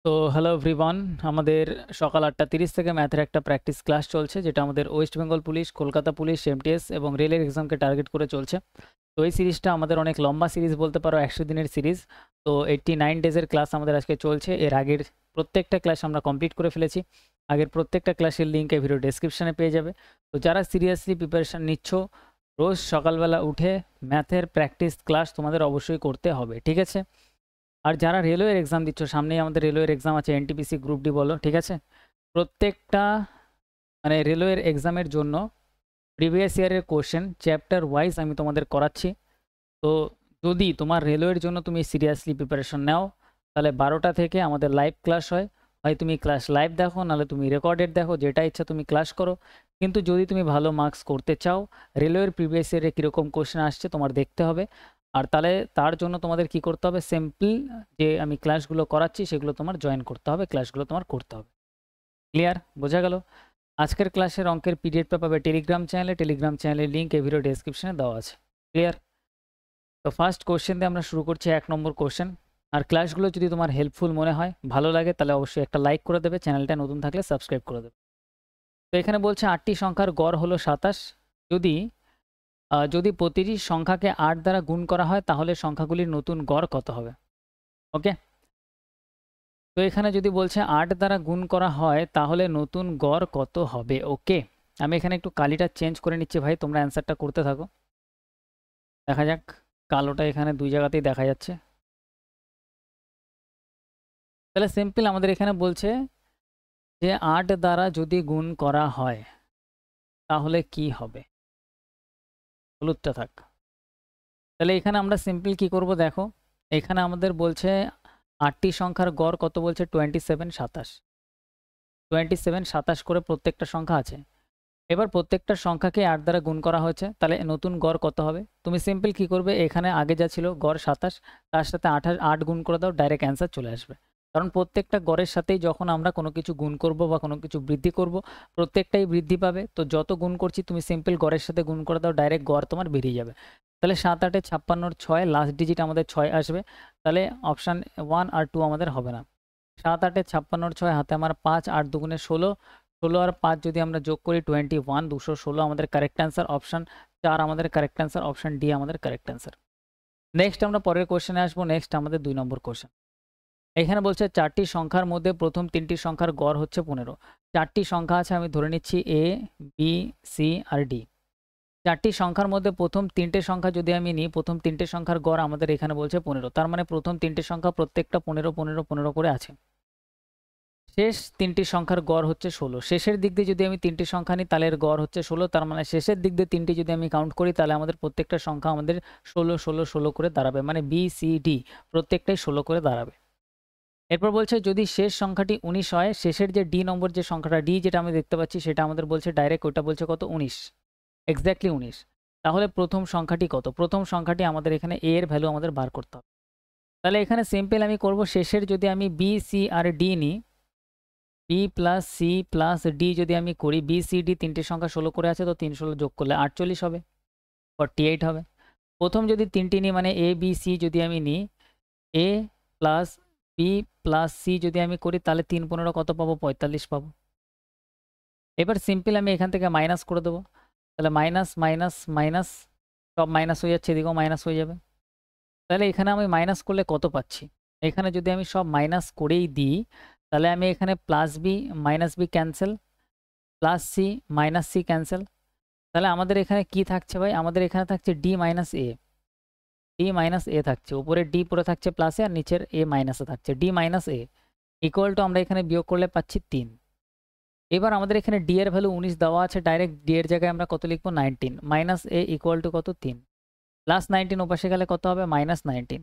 তো hello everyone, আমাদের সকাল 8:30 থেকে ম্যাথের একটা প্র্যাকটিস ক্লাস চলছে, যেটা আমাদের West Bengal police, Kolkata police, MTS এবং রেলের এক্সামকে টার্গেট করে চলছে। তো এই সিরিজটা আমাদের অনেক লম্বা সিরিজ বলতে পারো, 100 দিনের সিরিজ। তো 89 ডেজের ক্লাস আমাদের আজকে চলছে। এর আগের প্রত্যেকটা ক্লাস আমরা কমপ্লিট করে ফেলেছি। আগের প্রত্যেকটা ক্লাসের লিঙ্ক এই ভিডিও ডেসক্রিপশনে পেয়ে যাবে। তো যারা সিরিয়াসলি প্রিপারেশান নিচ্ছ, রোজ সকালবেলা উঠে ম্যাথের প্র্যাকটিস ক্লাস তোমাদের অবশ্যই করতে হবে, ঠিক আছে? আর যারা রেলওয়ের এক্সাম দিচ্ছ, সামনেই আমাদের রেলওয়ের এক্সাম আছে, এনটিপিসি গ্রুপ ডি বলো, ঠিক আছে? প্রত্যেকটা মানে রেলওয়ের এক্সামের জন্য প্রিভিয়াস ইয়ারের কোশ্চেন চ্যাপ্টার ওয়াইজ আমি তোমাদের করাচ্ছি। তো যদি তোমার রেলওয়ের জন্য তুমি সিরিয়াসলি প্রিপারেশন নাও, তাহলে 12টা থেকে আমাদের লাইভ ক্লাস হয়। হয় তুমি ক্লাস লাইভ দেখো, নাহলে তুমি রেকর্ডেড দেখো, যেটা ইচ্ছা তুমি ক্লাস করো। কিন্তু যদি তুমি ভালো মার্কস করতে চাও, রেলওয়ের প্রিভিয়াস ইয়ারে কীরকম কোশ্চেন আসছে তোমার দেখতে হবে। আর তাহলে তার জন্য তোমাদের কি করতে হবে, সিম্পল যে আমি ক্লাসগুলো করাচ্ছি সেগুলো তোমার জয়েন করতে হবে, ক্লাসগুলো তোমার করতে হবে। ক্লিয়ার? বোঝা গেল? আজকের ক্লাসের অঙ্কের পিডিএফটা পাবে টেলিগ্রাম চ্যানেলে। টেলিগ্রাম চ্যানেলের লিঙ্ক এই ভিডিও ডেসক্রিপশনে দেওয়া আছে। ক্লিয়ার? তো ফার্স্ট কোশ্চেন দিয়ে আমরা শুরু করছি, 1 নম্বর কোশ্চেন। আর ক্লাসগুলো যদি তোমার হেল্পফুল মনে হয়, ভালো লাগে, তাহলে অবশ্যই একটা লাইক করে দেবে, চ্যানেলটা নতুন থাকলে সাবস্ক্রাইব করে দেবে। তো এখানে বলছে 8টি সংখ্যার গড় হলো 27। যদি যদি প্রতিটি সংখ্যাকে 8 দ্বারা গুণ করা হয়, তাহলে সংখ্যাগুলির নতুন গড় কত হবে? ওকে। তো এখানে যদি বলছে 8 দ্বারা গুণ করা হয়, তাহলে নতুন গড় কত হবে? ওকে, আমি এখানে একটু কালিটা চেঞ্জ করে নিচ্ছি ভাই, তোমরা অ্যান্সারটা করতে থাকো। দেখা যাক, কালোটা এখানে 2 জায়গাতেই দেখা যাচ্ছে। তাহলে সিম্পল আমাদের এখানে বলছে যে 8 দ্বারা যদি গুণ করা হয়, তাহলে কি হবে? হলুদটা থাক। তাহলে এখানে আমরা সিম্পল কি করব দেখো, এখানে আমাদের বলছে 8টি সংখ্যার গড় কত বলছে, 27 27। 27 27 করে প্রত্যেকটা সংখ্যা আছে। এবার প্রত্যেকটা সংখ্যাকে 8 দ্বারা গুণ করা হয়েছে, তাহলে নতুন গড় কত হবে? তুমি সিম্পল কি করবে, এখানে আগে যা ছিল গড় 27, তার সাথে 8 গুণ করে দাও, ডাইরেক্ট অ্যান্সার চলে আসবে। কারণ প্রত্যেকটা গড়ের সাথেই যখন আমরা কোনো কিছু গুণ করব বা কোনো কিছু বৃদ্ধি করব, প্রত্যেকটাই বৃদ্ধি পাবে। তো যত গুণ করছি তুমি সিম্পল গড়ের সাথে গুণ করে দাও, ডাইরেক্ট গড় তোমার বেরিয়ে যাবে। তাহলে 7 8 56 6, লাস্ট ডিজিট আমাদের 6 আসবে। তাহলে অপশান 1 আর 2 আমাদের হবে না। 7 8 56 6, হাতে আমার 5, 8 দুগুণে 16, 16 আর 5 যদি আমরা যোগ করি 21, 216 আমাদের কারেক্ট অ্যান্সার। অপশান 4 আমাদের কারেক্ট অ্যান্সার, অপশান ডি আমাদের কারেক্ট অ্যান্সার। নেক্সট আমরা পরের কোশ্চেনে আসবো। নেক্সট আমাদের 2 নম্বর কোশ্চেন। এখানে বলছে 4টি সংখ্যার মধ্যে প্রথম 3টি সংখ্যার গড় হচ্ছে 15। 4টি সংখ্যা আছে, আমি ধরে নিচ্ছি এ, বি, সি আর ডি। 4টি সংখ্যার মধ্যে প্রথম 3টে সংখ্যা যদি আমি নিই, প্রথম 3টে সংখ্যার গড় আমাদের এখানে বলছে 15। তার মানে প্রথম 3টে সংখ্যা প্রত্যেকটা 15 15 15 করে আছে। শেষ 3টি সংখ্যার গড় হচ্ছে 16। শেষের দিক দিয়ে যদি আমি 3টি সংখ্যা নিই, তাহলে এর গড় হচ্ছে 16। তার মানে শেষের দিক দিয়ে 3টি যদি আমি কাউন্ট করি, তাহলে আমাদের প্রত্যেকটা সংখ্যা আমাদের 16 16 16 করে দাঁড়াবে। মানে বি, সি, ডি প্রত্যেকটাই 16 করে দাঁড়াবে। এরপর বলছে যদি শেষ সংখ্যাটি 19 হয়, শেষের যে ডি নম্বর যে সংখ্যাটা, ডি যেটা আমি দেখতে পাচ্ছি, সেটা আমাদের বলছে ডাইরেক্ট, ওটা বলছে কত, 19, এক্স্যাক্টলি 19। তাহলে প্রথম সংখ্যাটি কত? প্রথম সংখ্যাটি আমাদের এখানে এ এর ভ্যালু আমাদের বার করতে হবে। তাহলে এখানে সিম্পল আমি করব, শেষের যদি আমি বি, সি আর ডি নিই, B plus C plus D যদি আমি করি, বি সি ডি 3টে সংখ্যা 16 করে আছে, তো 3 16 যোগ করলে 48 হবে, 48 হবে। প্রথম যদি 3টি নিই, মানে এ বি সি যদি আমি নিই, এ প্লাস বি প্লাস সি যদি আমি করি, তাহলে 3 15 কত পাবো, 45 পাবো। এবার সিম্পল আমি এখান থেকে মাইনাস করে দেবো। তাহলে মাইনাস মাইনাস মাইনাস, সব মাইনাস হয়ে যাচ্ছে, এদিকেও মাইনাস হয়ে যাবে। তাহলে এখানে আমি মাইনাস করলে কত পাচ্ছি? এখানে যদি আমি সব মাইনাস করেই দিই, তাহলে আমি এখানে plus B minus B cancel, plus C minus C cancel. তাহলে আমাদের এখানে কি থাকছে ভাই? আমাদের এখানে থাকছে D minus A, D minus A থাকছে। উপরে ডি পড়ে থাকছে প্লাসে, আর নিচের এ মাইনাসে থাকছে। D minus A equal to, আমরা এখানে বিয়োগ করলে পাচ্ছি 3। এবার আমাদের এখানে ডি এর ভ্যালু 19 দেওয়া আছে, ডাইরেক্ট ডি এর জায়গায় আমরা কত লিখবো, 19 মাইনাস এ ইকুয়াল টু কত, 3। প্লাস 19 ওপাশে গেলে কত হবে, মাইনাস 19।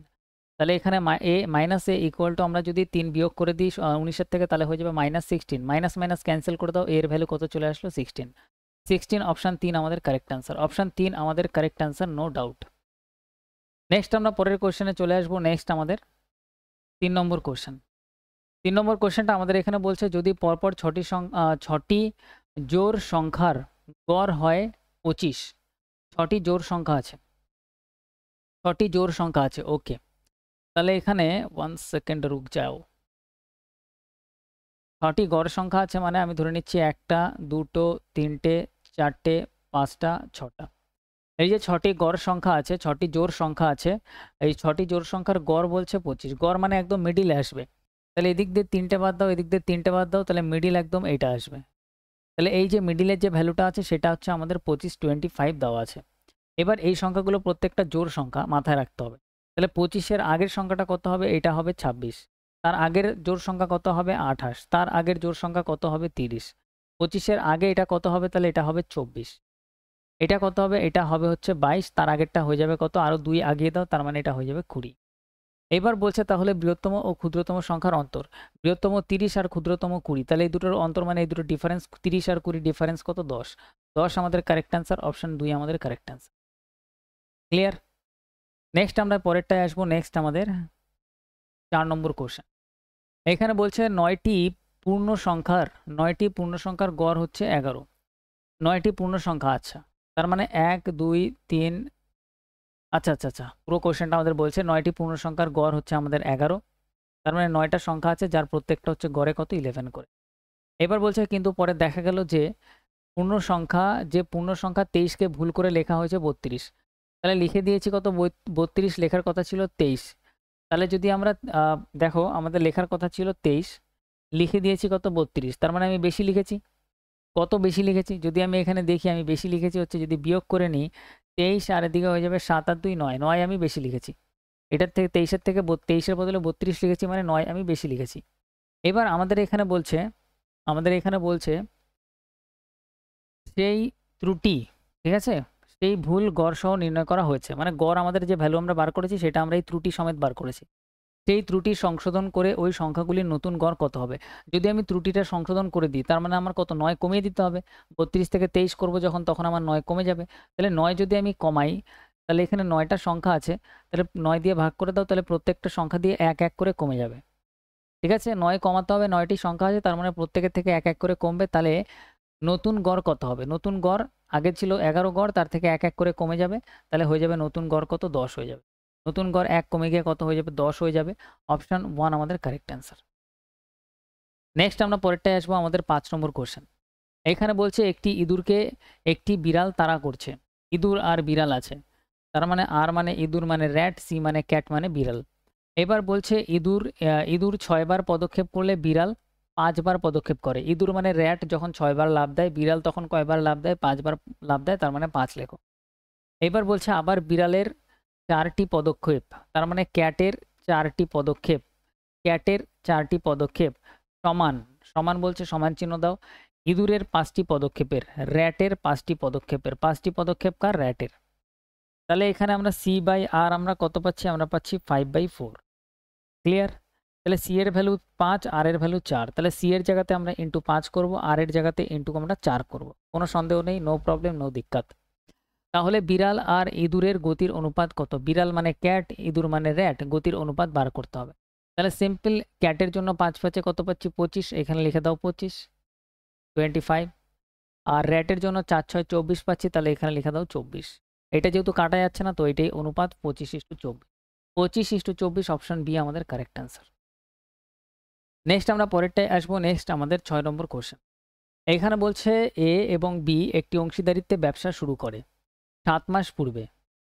তাহলে এখানে এ মাইনাস এ ইকুয়াল টু, আমরা যদি 3 বিয়োগ করে দিই 19-এর থেকে, তাহলে হয়ে যাবে মাইনাস 16। মাইনাস মাইনাস ক্যান্সেল করে দাও, এর ভ্যালু কত চলে আসলো, 16। 16, অপশান 3 আমাদের কারেক্ট অ্যান্সার। অপশান 3 আমাদের correct answer, no doubt. Next আমরা পরের কোশ্চেনে চলে আসবো। নেক্সট আমাদের 3 নম্বর কোশ্চেন। 3 নম্বর কোশ্চেনটা আমাদের এখানে বলছে যদি পরপর 6টি জোড় সংখ্যার গড় হয় 25। 6টি জোড় সংখ্যা আছে, 6টি জোড় সংখ্যা আছে, ওকে। তাহলে এখানে 1 সেকেন্ড রুক যাও। 6টি গড় সংখ্যা আছে, মানে আমি ধরে নিচ্ছি 1টা 2টো 3টে 4টে 5টা 6টা। এই যে 6টি গড় সংখ্যা আছে, 6টি জোড় সংখ্যা আছে, এই 6টি জোড় সংখ্যার গড় বলছে 25। গড় মানে একদম মিডিলে আসবে। তাহলে এদিক দিয়ে 3টে বাদ দাও, এদিক দিয়ে 3টে বাদ দাও, তাহলে মিডিল একদম এইটা আসবে। তাহলে এই যে মিডিলের যে ভ্যালুটা আছে সেটা হচ্ছে আমাদের 25 25 দেওয়া আছে। এবার এই সংখ্যাগুলো প্রত্যেকটা জোড় সংখ্যা মাথায় রাখতে হবে। তাহলে 25-এর আগের সংখ্যাটা কত হবে? এটা হবে 26। তার আগের জোড় সংখ্যা কত হবে? 28। তার আগের জোড় সংখ্যা কত হবে? 30। 25-এর আগে এটা কত হবে? তাহলে এটা হবে 24। এটা কত হবে? এটা হবে হচ্ছে 22। তার আগেরটা হয়ে যাবে কত? আরও 2 আগিয়ে দাও, তার মানে এটা হয়ে যাবে 20। এবার বলছে তাহলে বৃহত্তম ও ক্ষুদ্রতম সংখ্যার অন্তর। বৃহত্তম 30 আর ক্ষুদ্রতম 20। তাহলে এই দুটোর অন্তর মানে এই দুটো ডিফারেন্স 30 আর 20 ডিফারেন্স কত? 10। 10 আমাদের কারেক্ট অ্যান্সার, অপশন 2 আমাদের কারেক্ট অ্যান্সার। ক্লিয়ার? নেক্সট আমরা পরেরটায় আসবো। নেক্সট আমাদের 4 নম্বর কোশ্চেন। এখানে বলছে 9টি পূর্ণ সংখ্যার গড় হচ্ছে 11। 9টি পূর্ণ সংখ্যা, আচ্ছা তার মানে 1 2 3, আচ্ছা পুরো কোশ্চেনটা আমাদের বলছে 9টি পূর্ণ সংখ্যার গড় হচ্ছে আমাদের 11। তার মানে 9টা সংখ্যা আছে যার প্রত্যেকটা হচ্ছে গড়ে কত? 11 করে। এবার বলছে কিন্তু পরে দেখা গেল যে পূর্ণ সংখ্যা 23কে ভুল করে লেখা হয়েছে 32। তাহলে লিখে দিয়েছি কত? 32, লেখার কথা ছিল 23। তাহলে যদি আমরা দেখো আমাদের লেখার কথা ছিল 23, লিখে দিয়েছি কত? 32। তার মানে আমি বেশি লিখেছি। কত বেশি লিখেছি? যদি আমি এখানে দেখি আমি বেশি লিখেছি হচ্ছে, যদি বিয়োগ করে নিই 23 আর এদিকে হয়ে যাবে 7 আর 2 9, 9 আমি বেশি লিখেছি। এটার থেকে 23-এর থেকে 23-এর বদলে 32 লিখেছি, মানে 9 আমি বেশি লিখেছি। এবার আমাদের এখানে বলছে সেই ত্রুটি, ঠিক আছে, সেই ভুল গড় সহ নির্ণয় করা হয়েছে। মানে গড় আমাদের যে ভ্যালু আমরা বার করেছি সেটা আমরা এই ত্রুটি সমেত বার করেছি। সেই ত্রুটি সংশোধন করে ওই সংখ্যাগুলির নতুন গড় কত হবে? যদি আমি ত্রুটিটা সংশোধন করে দিই তার মানে আমার কত? 9 কমিয়ে দিতে হবে। 32 থেকে 23 করব যখন, তখন আমার 9 কমে যাবে। তাহলে 9 যদি আমি কমাই, তাহলে এখানে 9টা সংখ্যা আছে, তাহলে 9 দিয়ে ভাগ করে দাও, তাহলে প্রত্যেকটা সংখ্যা দিয়ে 1 1 করে কমে যাবে। ঠিক আছে, 9 কমাতে হবে, 9টি সংখ্যা আছে, তার মানে প্রত্যেকের থেকে 1 1 করে কমবে। তাহলে নতুন গড় কত হবে? নতুন গড় আগে ছিল 11 গড়, তার থেকে 1 1 করে কমে যাবে। তাহলে হয়ে যাবে নতুন গড় কত? 10 হয়ে যাবে। নতুন গড় 1 কমে গিয়ে কত হয়ে যাবে? 10 হয়ে যাবে। অপশন 1 আমাদের কারেক্ট অ্যান্সার। নেক্সট আমরা পরেরটায় আসবো, আমাদের 5 নম্বর কোশ্চেন। এখানে বলছে একটি ইঁদুরকে একটি বিড়াল তাড়া করছে। ইঁদুর আর বিড়াল আছে, তার মানে আর মানে ইঁদুর মানে র্যাট, সি মানে ক্যাট মানে বিড়াল। এবার বলছে ইঁদুর 6 বার পদক্ষেপ করলে বিড়াল 5 বার পদক্ষেপ করে। ইঁদুর মানে র্যাট যখন 6 বার লাফ দেয়, বিড়াল তখন কয়বার লাফ দেয়? 5 বার লাফ দেয়, তার মানে 5 লেখো। এবার বলছে আবার বিড়ালের 4টি পদক্ষেপ, তার মানে ক্যাটের 4টি পদক্ষেপ। ক্যাটের 4টি পদক্ষেপ সমান, সমান বলছে সমান চিহ্ন দাও। ইঁদুরের 5টি পদক্ষেপের, র্যাটের 5টি পদক্ষেপের। 5টি পদক্ষেপ কার? র্যাটের। তাহলে এখানে আমরা সি বাই আর আমরা কত পাচ্ছি? আমরা পাচ্ছি 5/4। ক্লিয়ার? তাহলে সি এর ভ্যালু 5, আর এর ভ্যালু 4। তাহলে সি এর জায়গাতে আমরা ইন্টু 5 করব, আর এর জায়গাতে ইন্টু আমরা 4 করব। কোনো সন্দেহ নেই, নো প্রবলেম, নো দিক্কত। তাহলে বিড়াল আর ইঁদুরের গতির অনুপাত কত? বিড়াল মানে ক্যাট, ইঁদুর মানে র্যাট, গতির অনুপাত বার করতে হবে। তাহলে সিম্পল, ক্যাটের জন্য 5 5-এ কত পাচ্ছি? 25, এখানে লিখে দাও 25 25। আর র্যাটের জন্য 4 6 24 পাচ্ছি, তাহলে এখানে লিখে দাও 24। এটা যেহেতু কাটা যাচ্ছে না, তো এটাই অনুপাত 25:24। 25:24 অপশন বি আমাদের কারেক্ট অ্যান্সার। নেক্সট আমরা পরেরটায় আসবো। নেক্সট আমাদের 6 নম্বর কোশ্চেন। এখানে বলছে এ এবং বি একটি অংশীদারিত্বে ব্যবসা শুরু করে 7 মাস পূর্বে।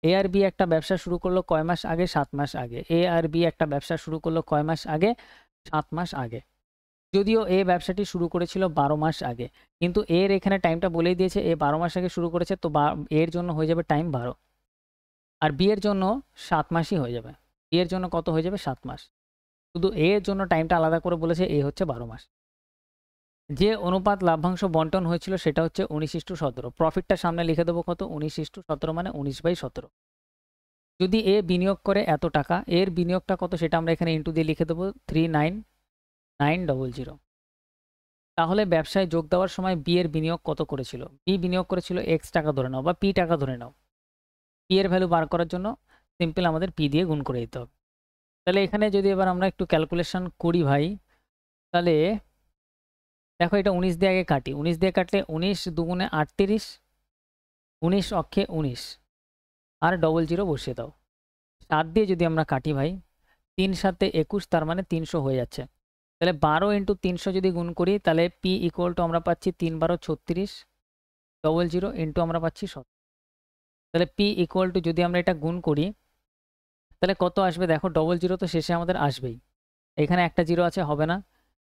এ আর বি একটা ব্যবসা শুরু করলো কয় মাস আগে? 7 মাস আগে। এ আর বি একটা ব্যবসা শুরু করলো কয় মাস আগে? 7 মাস আগে। যদিও এ ব্যবসাটি শুরু করেছিল 12 মাস আগে, কিন্তু এর এখানে টাইমটা বলেই দিয়েছে এ 12 মাস আগে শুরু করেছে, তো এর জন্য হয়ে যাবে টাইম 12। আর বি এর জন্য 7 মাসই হয়ে যাবে। বি এর জন্য কত হয়ে যাবে? 7 মাস। শুধু এ এর জন্য টাইমটা আলাদা করে বলেছে, এ হচ্ছে 12 মাস। যে অনুপাত লাভ্যাংশ বন্টন হয়েছিল সেটা হচ্ছে 19:17। প্রফিটটা সামনে লিখে দেবো কত? 19:17 মানে 19/17। যদি এ বিনিয়োগ করে এত টাকা, এর বিনিয়োগটা কত সেটা আমরা এখানে ইন্টু দিয়ে লিখে দেবো 39900। তাহলে ব্যবসায় যোগ দেওয়ার সময় বি এর বিনিয়োগ কত করেছিল? বি বিনিয়োগ করেছিল এক্স টাকা ধরে নাও, বা পি টাকা ধরে নাও। পি এর ভ্যালু বার করার জন্য সিম্পল আমাদের পি দিয়ে গুণ করে দিতে হবে। তাহলে এখানে যদি এবার আমরা একটু ক্যালকুলেশন করি ভাই, তাহলে দেখো এটা 19 দিয়ে আগে কাটি। 19 দিয়ে কাটলে 19 2 38, 19 অক্ষে 19, আর 00 বসিয়ে দাও। 7 দিয়ে যদি আমরা কাটি ভাই, 3 7 21, তার মানে 300 হয়ে যাচ্ছে। তাহলে 12 ইন্টু 300 যদি গুণ করি তাহলে পি ইকুয়াল টু আমরা পাচ্ছি 3 12 36 00 ইন্টু আমরা পাচ্ছি 17। তাহলে পি ইকুয়াল টু যদি আমরা এটা গুণ করি তাহলে কত আসবে দেখো, 00 তো শেষে আমাদের আসবেই, এখানে একটা জিরো আছে হবে না,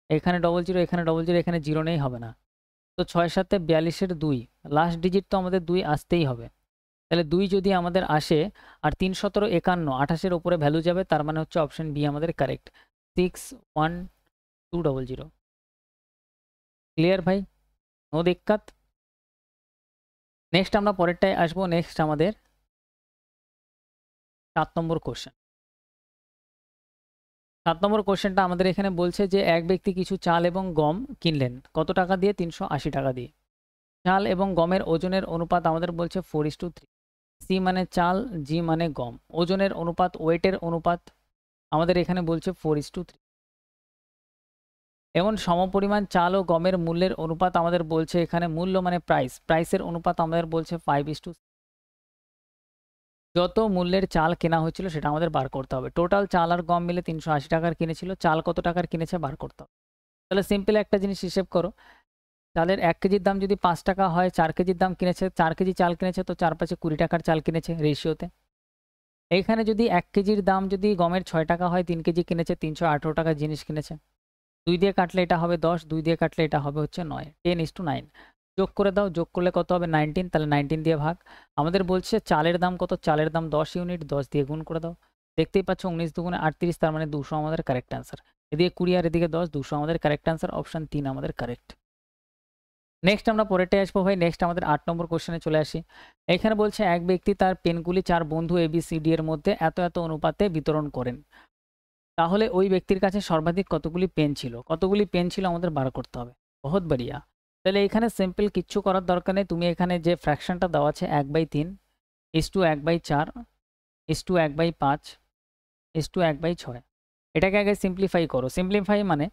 এখানে 00 এখানে 00 এখানে জিরো নেই হবে না। তো 6 7 42-এর 2 লাস্ট ডিজিট তো আমাদের 2 আসতেই হবে। তাহলে 2 যদি আমাদের আসে আর 3 17 51 28-এর উপরে ভ্যালু যাবে, তার মানে হচ্ছে অপশন বি আমাদের কারেক্ট, 61200। ক্লিয়ার ভাই, নো দিক্কত। নেক্সট আমরা পরেরটায় আসবো। নেক্সট আমাদের 7 নম্বর কোশ্চেন। 7 নম্বর কোশ্চেনটা আমাদের এখানে বলছে যে এক ব্যক্তি কিছু চাল এবং গম কিনলেন কত টাকা দিয়ে, 380 টাকা দিয়ে। চাল এবং গমের ওজনের অনুপাত আমাদের বলছে 4:3। সি মানে চাল, জি মানে গম। ওজনের অনুপাত, ওয়েটের অনুপাত আমাদের এখানে বলছে 4:3। এমন সমপরিমাণ চাল ও গমের মূল্যের অনুপাত আমাদের বলছে এখানে, মূল্য মানে প্রাইস, প্রাইসের অনুপাত আমাদের বলছে 5:6। যত মূল্যের চাল কেনা হয়েছিল সেটা আমাদের বার করতে হবে। টোটাল চাল আর গম মিলে 380 টাকার কিনেছিল, চাল কত টাকার কিনেছে বার করতে হবে। তাহলে সিম্পল একটা জিনিস হিসেব করো, চালের 1 কেজির দাম যদি 5 টাকা হয়, 4 কেজির দাম কিনেছে, 4 কেজি চাল কিনেছে, তো 4 5 20 টাকার চাল কিনেছে রেশিওতে। এইখানে যদি 1 কেজির দাম যদি গমের 6 টাকা হয়, 3 কেজি কিনেছে, 318 টাকার জিনিস কিনেছে। 2 দিয়ে কাটলে এটা হবে 10, 2 দিয়ে কাটলে এটা হবে হচ্ছে 9, 10:9। যোগ করে দাও, যোগ করলে কত হবে 19, তাহলে 19 দিয়ে ভাগ। আমাদের বলছে চালের দাম কত, চালের দাম 10 ইউনিট, 10 দিয়ে গুণ করে দাও। দেখতেই পাচ্ছ 19 দুগুণে 38, তার মানে 200 আমাদের কারেক্ট অ্যান্সার। এদিকে 20 আর এদিকে 10, 200 আমাদের কারেক্ট অ্যান্সার, অপশন 3 আমাদের কারেক্ট। নেক্সট আমরা পরেরটায় আসবো ভাই। নেক্সট আমাদের 8 নম্বর কোশ্চেনে চলে আসি। এখানে বলছে এক ব্যক্তি তার পেনগুলি 4 বন্ধু ABCD এর মধ্যে এত এত অনুপাতে বিতরণ করেন, তাহলে ওই ব্যক্তির কাছে সর্বাধিক কতগুলি পেন ছিল, কতগুলি পেন ছিল আমাদের বার করতে হবে। বহুত বড়িয়া। তাহলে এখানে সিম্পল কিচ্ছু করার দরকার নেই, তুমি এখানে যে ফ্র্যাকশনটা দেওয়া আছে 1/3 is to 1/4 is to 1/5 is to 1/6, এটাকে আগে সিম্পলিফাই করো। সিম্পলিফাই মানে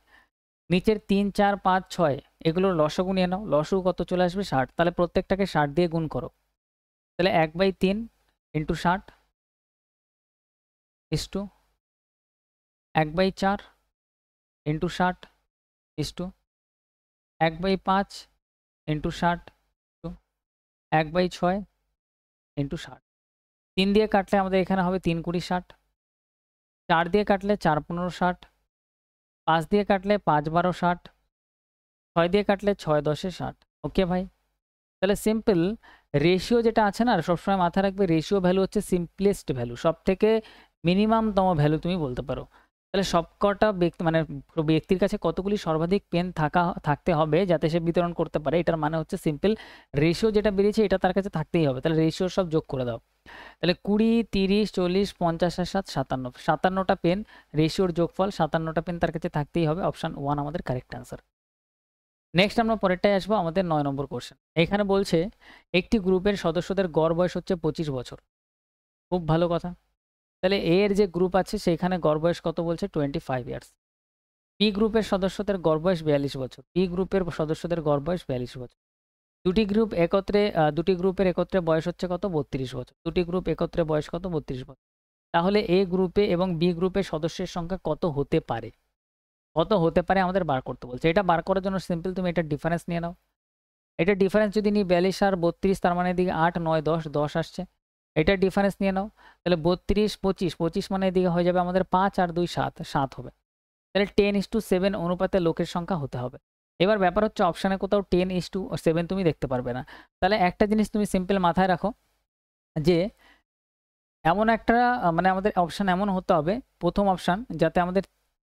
নিচের 3 4 5 6 এগুলোর লসাগু নিয়ে নাও, লসাগু কত চলে আসবে 60, তাহলে প্রত্যেকটাকে 60 দিয়ে গুণ করো। তাহলে 1/3 into 60 is to 1/4 into 60 is to 1/5 into 60 two 1/6 into 60। 3 দিয়ে কাটলে আমাদের এখানে হবে 3 20 60, 4 দিয়ে কাটলে 4 15 60, 5 দিয়ে কাটলে 5 12 60, 6 দিয়ে কাটলে 6 10 60। ওকে ভাই, তাহলে সিম্পল রেশিও যেটা আছে না, সবসময় মাথায় রাখবে রেশিও ভ্যালু হচ্ছে সিম্পলেস্ট ভ্যালু, সব থেকে মিনিমামতম ভ্যালু তুমি বলতে পারো। তাহলে সবকটা ব্যক্তি মানে ব্যক্তির কাছে কতগুলি সর্বাধিক পেন থাকতে হবে যাতে সে বিতরণ করতে পারে, এটার মানে হচ্ছে সিম্পল রেশিও যেটা বেরিয়েছে এটা তার কাছে থাকতেই হবে। তাহলে রেশিও সব যোগ করে দাও। তাহলে 20 30 40 50 আর 7 57, 57টা পেন, রেশিওর যোগফল 57টা পেন তার কাছে থাকতেই হবে, অপশন 1 আমাদের কারেক্ট অ্যান্সার। নেক্সট আমরা পরেরটায় আসবো, আমাদের 9 নম্বর কোশ্চেন। এখানে বলছে একটি গ্রুপের সদস্যদের গড় বয়স হচ্ছে 25 বছর। খুব ভালো কথা। তাহলে এ এর যে গ্রুপ আছে সেখানে গড় বয়স কত বলছে 25 ইয়ার্স। বি গ্রুপের সদস্যদের গড় বয়স 42 বছর, বি গ্রুপের সদস্যদের গড় বয়স 42 বছর। দুটি গ্রুপের একত্রে বয়স হচ্ছে কত 32 বছর, দুটি গ্রুপ একত্রে বয়স কত 32 বছর। তাহলে এ গ্রুপে এবং বি গ্রুপের সদস্যের সংখ্যা কত হতে পারে, কত হতে পারে আমাদের বার করতে বলছে। এটা বার করার জন্য সিম্পল তুমি এটা ডিফারেন্স নিয়ে নাও। এটা ডিফারেন্স যদি নিই 42 আর 32, তার মানে এদিকে 8 9 10 10 আসছে, এটা ডিফারেন্স নিয়ে নাও। তাহলে 32 25 25 মানে এদিকে হয়ে যাবে আমাদের 5 আর 2 7 7 হবে। তাহলে 10:7 অনুপাতে লোকের সংখ্যা হতে হবে। এবার ব্যাপার হচ্ছে অপশানে কোথাও 10:7 তুমি দেখতে পারবে না। তাহলে একটা জিনিস তুমি সিম্পল মাথায় রাখো যে এমন একটা মানে আমাদের অপশান এমন হতে হবে, প্রথম অপশান যাতে আমাদের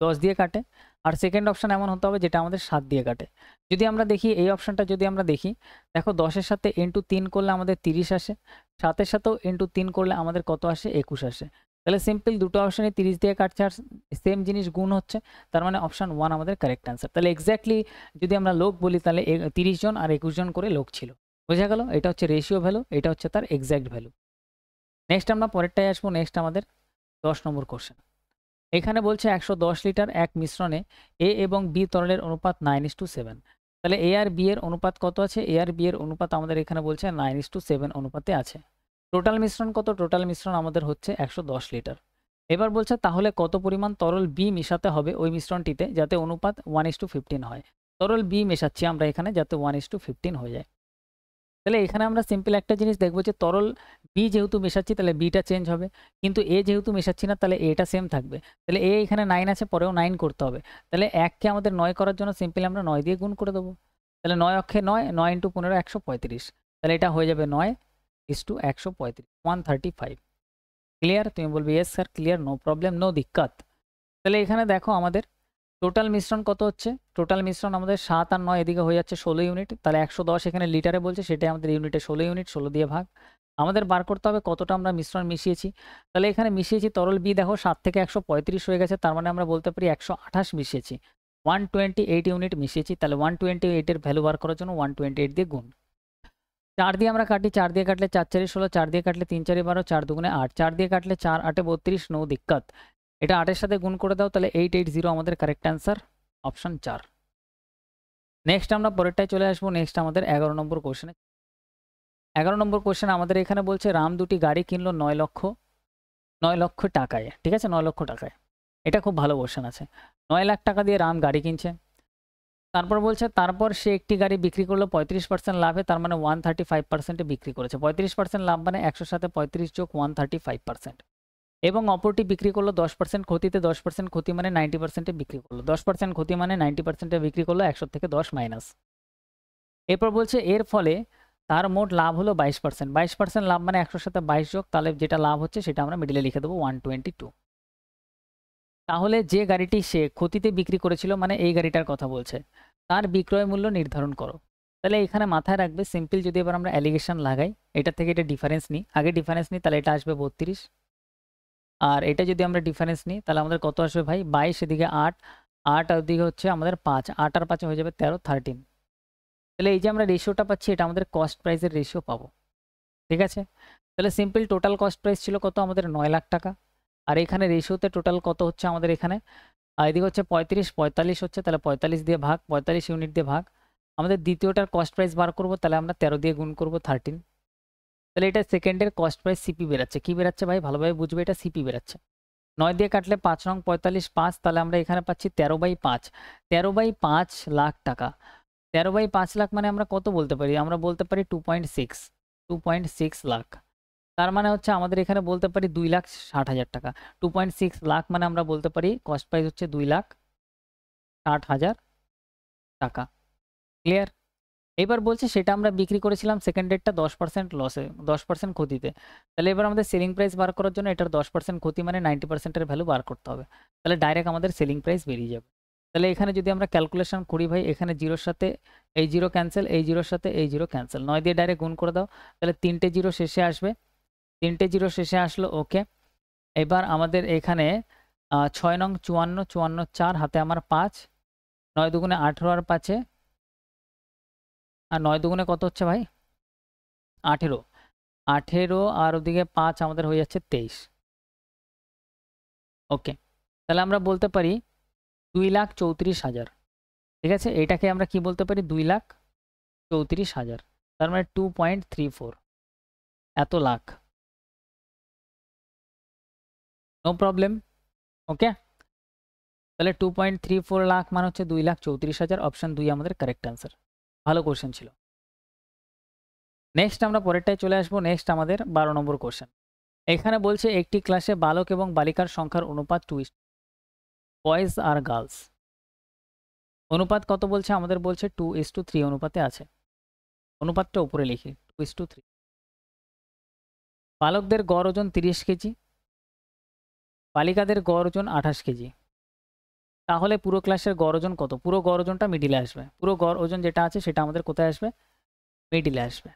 10 দিয়ে কাটে, আর সেকেন্ড অপশান এমন হতে হবে যেটা আমাদের 7 দিয়ে কাটে। যদি আমরা দেখি এই অপশানটা, যদি আমরা দেখি দেখো 10-এর সাথে ইন্টু 3 করলে আমাদের 30 আসে, 7-এর সাথেও ইন্টু 3 করলে আমাদের কত আসে 21 আসে। তাহলে সিম্পল দুটো অপশানে 30 দিয়ে কাটছে আর সেম জিনিস গুণ হচ্ছে, তার মানে অপশান 1 আমাদের কারেক্ট অ্যান্সার। তাহলে এক্স্যাক্টলি যদি আমরা লোক বলি তাহলে 30 জন আর 21 জন করে লোক ছিল। বোঝা গেল, এটা হচ্ছে রেশিও ভ্যালু, এটা হচ্ছে তার এক্স্যাক্ট ভ্যালু। নেক্সট আমরা পরেরটায় আসবো। নেক্সট আমাদের 10 নম্বর কোশ্চেন। এখানে বলছে 110 লিটার এক মিশ্রণে এ এবং বি তরলের অনুপাত 9:7। তাহলে এ আর বি এর অনুপাত কত আছে, এ আর বি এর অনুপাত আমাদের এখানে বলছে 9:7 অনুপাতে আছে। টোটাল মিশ্রণ কত, টোটাল মিশ্রণ আমাদের হচ্ছে 110 লিটার। এবার বলছে তাহলে কত পরিমাণ তরল বি মেশাতে হবে ওই মিশ্রণটিতে যাতে অনুপাত 1:15 হয়। তরল বি মেশাচ্ছি আমরা এখানে যাতে 1:15 হয়ে যায়। তাহলে এখানে আমরা সিম্পল একটা জিনিস দেখবো যে তরল বি যেহেতু মেশাচ্ছি তাহলে বিটা চেঞ্জ হবে, কিন্তু এ যেহেতু মেশাচ্ছি না তাহলে এটা সেম থাকবে। তাহলে এ এখানে 9 আছে, পরেও 9 করতে হবে। তাহলে 1কে আমাদের 9 করার জন্য সিম্পলি আমরা 9 দিয়ে গুণ করে দেবো। তাহলে 9 অক্ষে 9, 9 × 15 135। তাহলে এটা হয়ে যাবে 9:135, 135। ক্লিয়ার? তুমি বলবে yes sir clear, no problem, no দিক্কত। তাহলে এখানে দেখো আমাদের টোটাল মিশ্রণ কত হচ্ছে, টোটাল মিশ্রণ আমাদের 7 আর 9 এদিকে হয়ে যাচ্ছে 16 ইউনিট। তাহলে 110 এখানে লিটারে বলছে, সেটাই আমাদের ইউনিটে 16 ইউনিট, 16 দিয়ে ভাগ। আমাদের বার করতে হবে কতটা আমরা মিশ্রণ মিশিয়েছি। তাহলে এখানে মিশিয়েছি তরল বি, দেখো 7 থেকে 135 হয়ে গেছে, তার মানে আমরা বলতে পারি 128 মিশিয়েছি, 128 ইউনিট মিশিয়েছি। তাহলে 128 এর ভ্যালু বার করার জন্য 128 দিয়ে গুণ। 4 দিয়ে আমরা কাটি, 4 দিয়ে কাটলে 4 4 16, 4 দিয়ে কাটলে 3 4 12, 4 2 8, 4 দিয়ে কাটলে 4 8 32, নো দিক্কত। এটা 8 এর সাথে গুণ করে দাও, তাহলে 880 আমাদের কারেক্ট অ্যান্সার, অপশন 4। নেক্সট আমরা পরেরটায় চলে আসবো। নেক্সট আমাদের 11 নম্বর কোশ্চেনে। 11 নম্বর কোশ্চেন আমাদের এখানে বলছে রাম দুটি গাড়ি কিনলো 9 লক্ষ টাকায়। ঠিক আছে, 9 লক্ষ টাকায়। এটা খুব ভালো কোশ্চেন আছে। 9 লাখ টাকা দিয়ে রাম গাড়ি কিনছে। তারপর বলছে তারপর সে একটি গাড়ি বিক্রি করলো 35% লাভে, তার মানে 135%-এ বিক্রি করেছে। 35% লাভ মানে 100 সাথে 35 যোগ 135%। এবং অপরটি বিক্রি করলো 10% ক্ষতিতে, 10% ক্ষতি মানে 90%-এ বিক্রি করলো। 10% ক্ষতি মানে 90%-এ বিক্রি করলো, 100 থেকে 10 মাইনাস। এরপর বলছে এর ফলে তার মোট লাভ হলো 22%। 22% লাভ মানে 100 সাথে 22 যোগ, তাহলে যেটা লাভ হচ্ছে সেটা আমরা মিডিলে লিখে দেবো 122। তাহলে যে গাড়িটি সে ক্ষতিতে বিক্রি করেছিল, মানে এই গাড়িটার কথা বলছে, তার বিক্রয় মূল্য নির্ধারণ করো। তাহলে এখানে মাথায় রাখবে সিম্পল, যদি এবার আমরা অ্যালিগেশন লাগাই, এটা থেকে এটা ডিফারেন্স নিই, আগে ডিফারেন্স নিই, তাহলে এটা আসবে 32। আর এটা যদি আমরা ডিফারেন্স নিই তাহলে আমাদের কত আসবে ভাই, 22, এদিকে 8, 8 আর ওদিকে হচ্ছে আমাদের 5, 8 আর 5 হয়ে যাবে 13, 13। তাহলে এই যে আমরা রেশিওটা পাচ্ছি, এটা আমাদের কস্ট প্রাইসের রেশিও পাবো। ঠিক আছে, তাহলে সিম্পল টোটাল কস্ট প্রাইস ছিল কত আমাদের, 9 লাখ টাকা। আর এখানে রেশিওতে টোটাল কত হচ্ছে আমাদের এখানে, আর এদিকে হচ্ছে 35, 45 হচ্ছে, তাহলে 45 দিয়ে ভাগ, 45 ইউনিট দিয়ে ভাগ। আমাদের দ্বিতীয়টার কস্ট প্রাইস বার করবো, তাহলে আমরা 13 দিয়ে গুণ করবো, 13। তাহলে এটা সেকেন্ডের কস্ট প্রাইস সিপি বেরাচ্ছে। কি বেরাচ্ছে ভাই, ভালোভাবে বুঝবে, এটা সিপি বেরাচ্ছে। 9 দিয়ে কাটলে 5 নং 45, 5, তাহলে আমরা এখানে পাচ্ছি 13/5, 13/5 লাখ টাকা। 13/5 লাখ মানে আমরা কত বলতে পারি, আমরা বলতে পারি 2.6 লাখ। তার মানে হচ্ছে আমাদের এখানে বলতে পারি 2,60,000 টাকা। 2.6 লাখ মানে আমরা বলতে পারি কস্ট প্রাইস হচ্ছে 2,60,000 টাকা। ক্লিয়ার? এবার বলছে সেটা আমরা বিক্রি করেছিলাম সেকেন্ডেরটা 10% লসে, 10% ক্ষতিতে। তাহলে এবার আমাদের সেলিং প্রাইস বার করার জন্য এটার 10% ক্ষতি মানে 90%-এর ভ্যালু বার করতে হবে। তাহলে ডাইরেক্ট আমাদের সেলিং প্রাইস বেরিয়ে যাবে। তাহলে এখানে যদি আমরা ক্যালকুলেশন করি ভাই, এখানে 0-র সাথে এই 0 ক্যান্সেল, এই 0-র সাথে এই 0 ক্যান্সেল, 9 দিয়ে ডাইরেক্ট গুণ করে দাও। তাহলে 3টে 0 শেষে আসবে, 3টে 0 শেষে আসলো, ওকে। এবার আমাদের এখানে 6 নং 54, 54 4, হাতে আমার 5, 9 দুগুণে 18 আর 5-এ, আর 9 দুগুণে কত হচ্ছে ভাই, 18, 18 আর ওদিকে 5 আমাদের হয়ে যাচ্ছে 23। ওকে, তাহলে আমরা বলতে পারি 2,34,000। ঠিক আছে, এটাকে আমরা কি বলতে পারি, 2,34,000, তার মানে 2.34 এত লাখ। নো প্রবলেম, ওকে। তাহলে 2.34 লাখ মানে হচ্ছে 2,34,000, অপশন 2 আমাদের কারেক্ট অ্যান্সার। ভালো কোশ্চেন ছিল। নেক্সট আমরা পরেরটায় চলে আসবো। নেক্সট আমাদের 12 নম্বর কোশ্চেন। এখানে বলছে একটি ক্লাসে বালক এবং বালিকার সংখ্যার অনুপাত 2, বয়েজ আর গার্লস। অনুপাত কত বলছে আমাদের, বলছে 2:3 অনুপাতে আছে। অনুপাতটা উপরে লিখি, 2:3। বালকদের গড় ওজন 30 কেজি, বালিকাদের গড় ওজন 28 কেজি। তাহলে পুরো ক্লাসের গড় ওজন কত? পুরো গড় ওজনটা মিডিলে আসবে, পুরো গড় ওজন যেটা আছে সেটা আমাদের কোথায় আসবে, মিডিলে আসবে।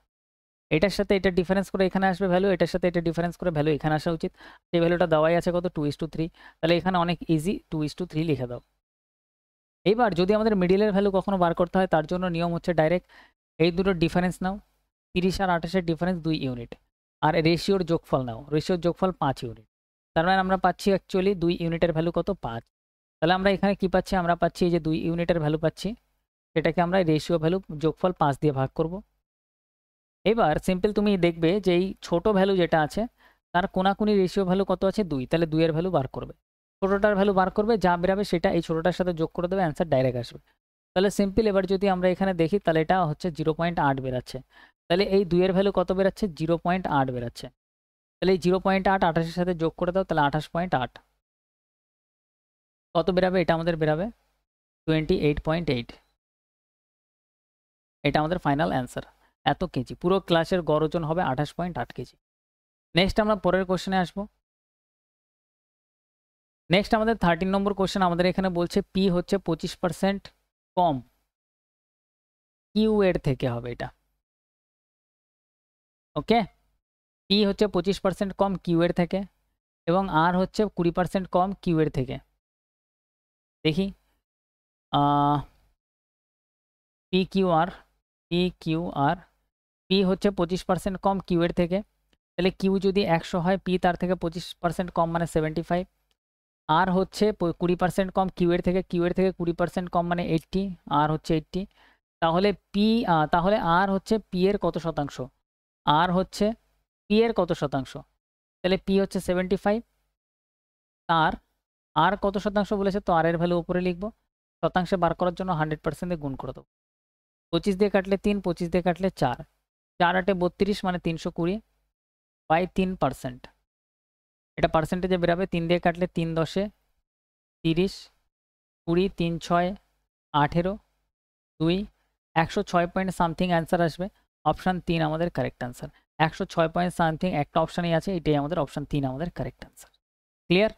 এটার সাথে এটা ডিফারেন্স করে এখানে আসবে ভ্যালু, এটার সাথে এটা ডিফারেন্স করে ভ্যালু এখানে আসা উচিত। সেই ভ্যালুটা দেওয়াই আছে কত, 2:3। তাহলে এখানে অনেক ইজি, 2:3 লিখে দাও। এইবার যদি আমাদের মিডিলের ভ্যালু কখনো বার করতে হয়, তার জন্য নিয়ম হচ্ছে ডাইরেক্ট এই দুটোর ডিফারেন্স নাও, 30 আর 28-এর ডিফারেন্স 2 ইউনিট, আর রেশিওর যোগফল নাও, রেশিওর যোগফল 5 ইউনিট। তার মানে আমরা পাচ্ছি অ্যাকচুয়ালি 2 ইউনিটের ভ্যালু কত, 5। তাহলে আমরা এখানে কি পাচ্ছি, আমরা পাচ্ছি এই যে 2 ইউনিটের ভ্যালু পাচ্ছি, সেটাকে আমরা রেশিও ভ্যালু যোগফল 5 দিয়ে ভাগ করব। এবার সিম্পল তুমি দেখবে যে এই ছোট ভ্যালু যেটা আছে তার কোনাকুনি রেশিও ভ্যালু কত আছে 2, তাহলে 2 এর ভ্যালু বার করবে, ছোটোটার ভ্যালু বার করবে, যা বেরাবে সেটা এই ছোটোটার সাথে যোগ করে দেবে, অ্যান্সার ডাইরেক্ট আসবে। তাহলে সিম্পল। এবার যদি আমরা এখানে দেখি তাহলে এটা হচ্ছে 0.8 বেরাচ্ছে, তাহলে এই 2 এর ভ্যালু কত বেরাচ্ছে 0.8 বেরাচ্ছে, তাহলে এই 0.8 28-এর সাথে যোগ করে দাও, তাহলে 28.8 কত বেরাবে, এটা আমাদের বেরাবে 28.8। এটা আমাদের ফাইনাল অ্যান্সার, এত কেজি। পুরো ক্লাসের গড় ওজন হবে 28.8 কেজি। নেক্সট আমরা পরের কোশ্চেনে আসবো। নেক্সট আমাদের 13 নম্বর কোশ্চেন। আমাদের এখানে বলছে পি হচ্ছে 25% কম কিউ এর থেকে হবে এটা। ওকে, পি হচ্ছে 25% কম কিউ এর থেকে এবং আর হচ্ছে 20% কম কিউ এর থেকে। দেখি পি কিউ আর, পি হচ্ছে 25% কম কিউ এর থেকে, তাহলে কিউ যদি 100 হয়, পি তার থেকে 25% কম মানে 75। আর হচ্ছে 20% কম কিউ এর থেকে 20% কম মানে 80, আর হচ্ছে 80। তাহলে তাহলে আর হচ্ছে পি এর কত শতাংশ, আর হচ্ছে পি এর কত শতাংশ, তাহলে পি হচ্ছে 75, তার আর কত শতাংশ বলেছে, তো আর এর ভ্যালু উপরে লিখবো, শতাংশে বার করার জন্য 100% দিয়ে গুণ করে দেবো। 25 দিয়ে কাটলে 3, 25 দিয়ে কাটলে 4, 4 8 32 মানে 320 বাই 3%। এটা পার্সেন্টেজে বেরাবে, 3 দিয়ে কাটলে 3 10 30, 20, 3 6 18, 2 106 পয়েন্ট সামথিং অ্যান্সার আসবে। অপশান 3 আমাদের কারেক্ট অ্যান্সার। 106 পয়েন্ট সামথিং একটা অপশানই আছে, এটাই আমাদের অপশান 3 আমাদের কারেক্ট অ্যান্সার। ক্লিয়ার?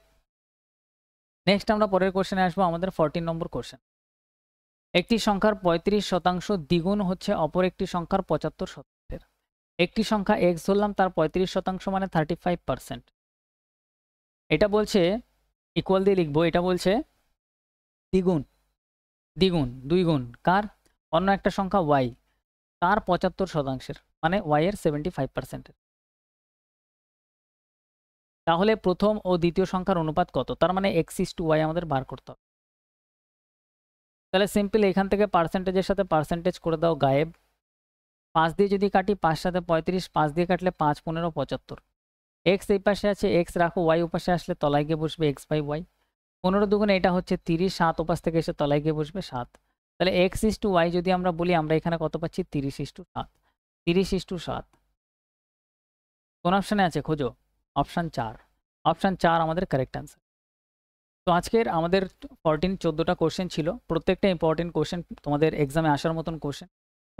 নেক্সট আমরা পরের কোশ্চেনে আসবো, আমাদের 14 নম্বর কোশ্চেন। একটি সংখ্যার 35% দ্বিগুণ হচ্ছে অপর একটি সংখ্যার 75%। একটি সংখ্যা x ধরলাম, তার 35% মানে 35%। এটা বলছে ইকুয়াল দিয়ে লিখবো, এটা বলছে দ্বিগুণ, দ্বিগুণ 2 গুণ কার, অন্য একটা সংখ্যা y, তার 75%, মানে y এর 75%। তাহলে প্রথম ও দ্বিতীয় সংখ্যার অনুপাত কত, তার মানে x:y আমাদের বার করতে হবে। তাহলে সিম্পল, এখান থেকে পার্সেন্টেজের সাথে পার্সেন্টেজ করে দাও গায়েব। 5 দিয়ে যদি কাটি, 5 সাথে 35, 5 দিয়ে কাটলে 5 15 75। এক্স এই পাশে আছে, এক্স রাখো, ওয়াই ওপাশে আসলে তলায় গিয়ে বসবে x/y। 15 দুগুণে এটা হচ্ছে 30, 7 ওপাশ থেকে এসে তলায় গিয়ে বসবে 7। তাহলে x:y যদি আমরা বলি, আমরা এখানে কত পাচ্ছি 30:7। 30:7 কোন অপশানে আছে খোঁজো, অপশান 4। অপশান 4 আমাদের কারেক্ট অ্যান্সার। তো আজকের আমাদের 14-14টা কোশ্চেন ছিল, প্রত্যেকটা ইম্পর্টেন্ট কোশ্চেন, তোমাদের এক্সামে আসার মতন কোশ্চেন।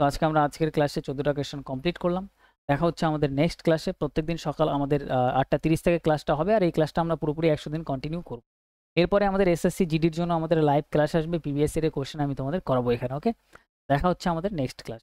তো আমরা আজকের ক্লাসে 14টা কোশ্চেন কমপ্লিট করলাম। দেখা হচ্ছে আমাদের নেক্সট ক্লাসে। প্রত্যেকদিন সকাল আমাদের 8:30 থেকে ক্লাসটা হবে, আর এই ক্লাসটা আমরা পুরোপুরি 100 দিন কন্টিনিউ করব। এরপরে আমাদের এসএসসি জিডির জন্য আমাদের লাইভ ক্লাস আসবে, প্রিভিয়াস ইয়ারের কোশ্চেন আমি তোমাদের করাবো এখানে। ওকে, দেখা হচ্ছে আমাদের নেক্সট ক্লাস।